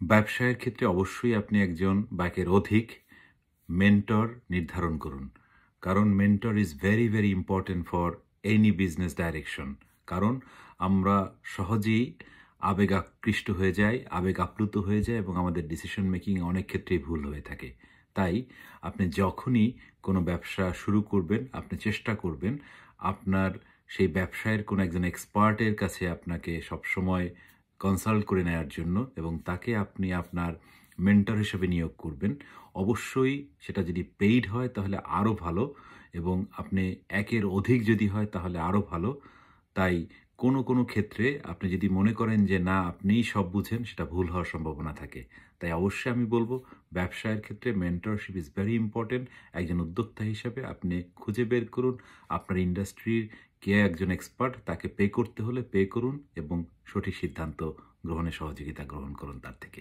ব্যবসায়ের ক্ষেত্রে অবশ্যই আপনি একজন বা একের অধিক মেন্টর নির্ধারণ করুন। কারণ mentor is very, very important for any business direction. কারণ আমরা সহজেই আবেগ আকৃষ্ট হয়ে যাই, আবেগ আপ্লুত হয়ে যাই এবং আমাদের ডিসিশন মেকিং অনেক ক্ষেত্রেই ভুল হয়ে থাকে। তাই আপনি যখনই কোনো ব্যবসা শুরু করবেন, আপনি চেষ্টা করবেন আপনার সেই ব্যবসায়ের কোনো একজন এক্সপার্টের কাছে আপনাকে সবসময় কনসাল্ট করে নেয়ার জন্য এবং তাকে আপনি আপনার মেন্টর হিসেবে নিয়োগ করবেন। অবশ্যই সেটা যদি পেইড হয় তাহলে আরও ভালো এবং আপনি একের অধিক যদি হয় তাহলে আরও ভালো। তাই কোনো ক্ষেত্রে আপনি যদি মনে করেন যে না আপনিই সব বুঝেন সেটা ভুল হওয়ার সম্ভাবনা থাকে। তাই অবশ্যই আমি বলব ব্যবসায়ের ক্ষেত্রে মেন্টরশিপ ইজ ভেরি ইম্পোর্টেন্ট। একজন উদ্যোক্তা হিসেবে আপনি খুঁজে বের করুন আপনার ইন্ডাস্ট্রির কে একজন এক্সপার্ট, তাকে পে করতে হলে পে করুন এবং সঠিক সিদ্ধান্ত গ্রহণে সহযোগিতা গ্রহণ করুন তার থেকে।